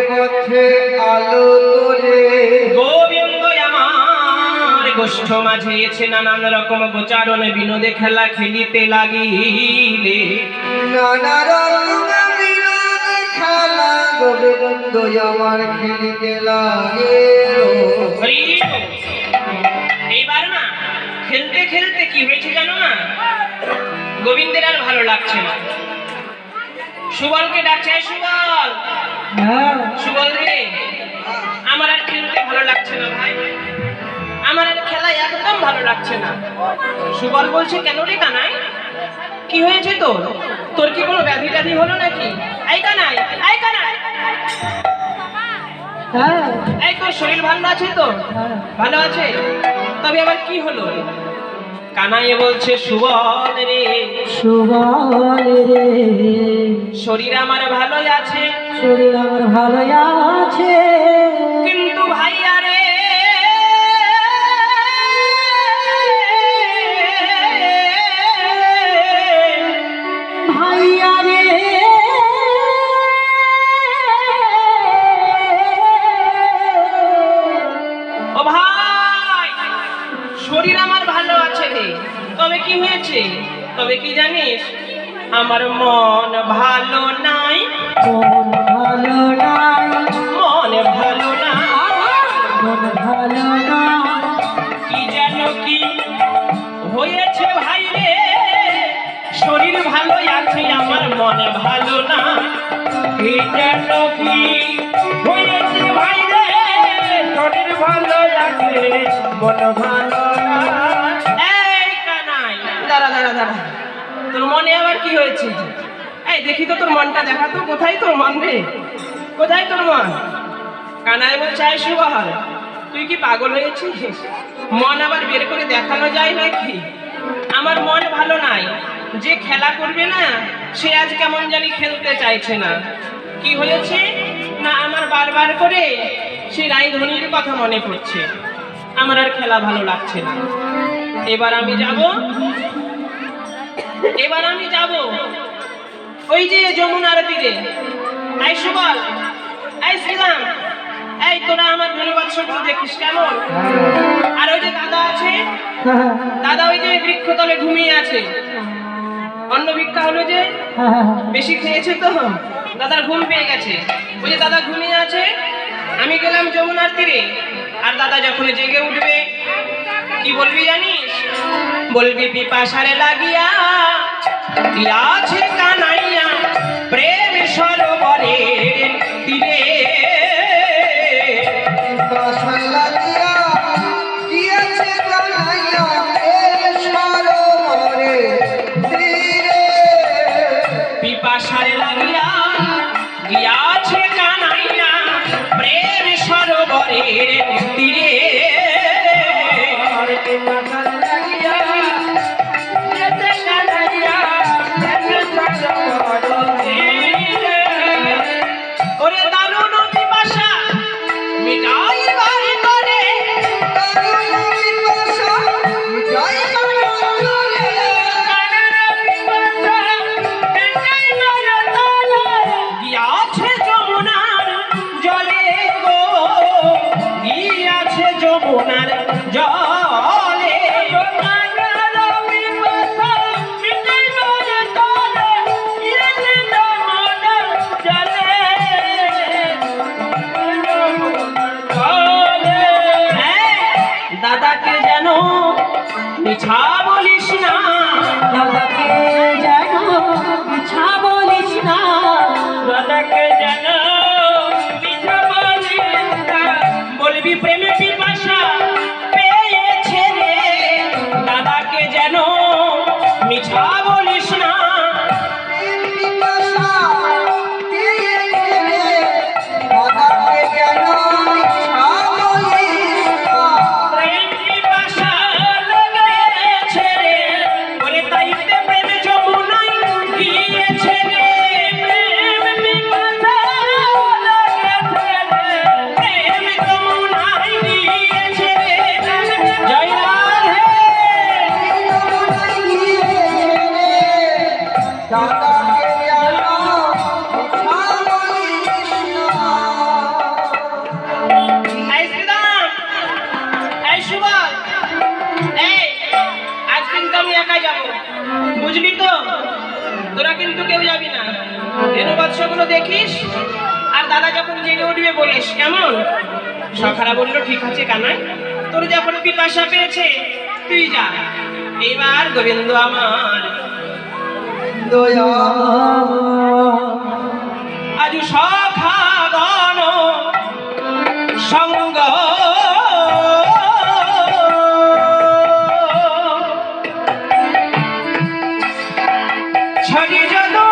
পথে আলো তোলে। গোবিন্দ আমার গোষ্ঠ মাঝে এসে নানান রকম গোচারণ বিনোদে খেলা খেলিতে লাগিলে। নানা রকম বিনোদে খেলা গোবিন্দ আমার খেলিতে লাগে। এইবার না খেলতে খেলতে কি হয়েছে জানো না, গোবিন্দের আর ভালো লাগছে না। সুবলকে ডাকছে, সুবল সুবল রে, আমার আর খেলতে ভালো লাগছে না ভাই, আমার আর খেলা একদম ভালো লাগছে না। সুবল বলছে, কেন রে কানাই, কি হয়েছে তোর? তোর কি কোনো ব্যাধি ট্যাধি হলো নাকি? এই কানাই, এই কানাই, এই তোর শরীর ভালো আছে তো? ভালো আছে, তবে আবার কি হলো? কানাই বলছে, সুবল রে, সুবল রে, শরীর আমার ভালোই আছে, শরীর আমার ভালোই আছে, কিন্তু ভাইয়া রে, ভাইয়া রে, ও ভাই, শরীর আমার ভালো আছে রে, তবে কি হয়েছে? তবে কি জানিস, আমার মন ভালো নাই, মন ভালো নাই, মন ভালো না, মন ভালো না, কি যেন কি হয়েছে ভাই রে, শরীর ভালো আছে আমার মন ভালো না, কি যেন কি হয়েছে ভাই রে, শরীর ভালো আছে মন ভালো না। এই কানাই, দাঁড়া দাঁড়া দাঁড়া, তোর মনে আবার কি হয়েছে? এই দেখি তো তোর মনটা, দেখা তো, কোথায় তোর মন রে, কোথায় তোর মন? কানাই বলছে, এই সুবল, তুই কি পাগল হয়েছিস? মন আবার বের করে দেখানো যায় নাকি? আমার মন ভালো নাই, যে খেলা করবে না সে আজ কেমন জানি খেলতে চাইছে না। কি হয়েছে না, আমার বারবার করে সেই রায়ধনির কথা মনে পড়ছে, আমার আর খেলা ভালো লাগছে না। এবার আমি যাব, এবার আমি যাব ওই যে যমুনার তীরে। এই সুবল, এই শ্রীরাম, এই তোরা আমার ধন্যবাদগুলো দেখিস কেমন? আর ওই যে দাদা আছে, দাদা ওই যে বৃক্ষতলে ঘুমিয়ে আছে, অন্ন ভিক্ষা হলো যে, বেশি খেয়েছে তো দাদার ঘুম পেয়ে গেছে, ওই যে দাদা ঘুমিয়ে আছে। আমি গেলাম যমুনার তীরে, আর দাদা যখন জেগে উঠবে কি বলবি জানিস? বলবি, পিপাসারে লাগিয়া আছে কানাইয়া প্রেম সরোবরের তীরে, পিপাসারে লাগিয়া গিয়াছে কানাইয়া প্রেম সরোবরের তীরে, ওরে দারুণ পিপাসা মিটাইবার করে, গিয়াছে যমুনার জলে গো, গিয়াছে যমুনার জলে, দাদাকে যেন মিছা বলিস না, দাদাকে যেন মিছা বলিস না, দাদাকে যেন মিছা বলিস না, বলবি প্রেমে পিপাসা পেয়েছে রে, দাদাকে যেন মিছা বলিস না, প্রেম পিপাসা লেগেছে রে, বলে তাইতে প্রেমে যমুনায় গিয়েছে রে, প্রেম পিপাসা লেগেছে রে, প্রেম যমুনায় গিয়েছে রে, জয় রাধে। তোরা কিন্তু কেউ যাবি না, রেণু বাচ্চাগুলো দেখিস, আর দাদা যখন জেগে উঠবে বলিস, কেমন? সখারা বললো ঠিক আছে কানাই, তোর যখন পিপাসা পেয়েছে তুই যা। এইবার গোবিন্দ আমার দয়া আজ সখাগণ সঙ্গ ছড়ি যদু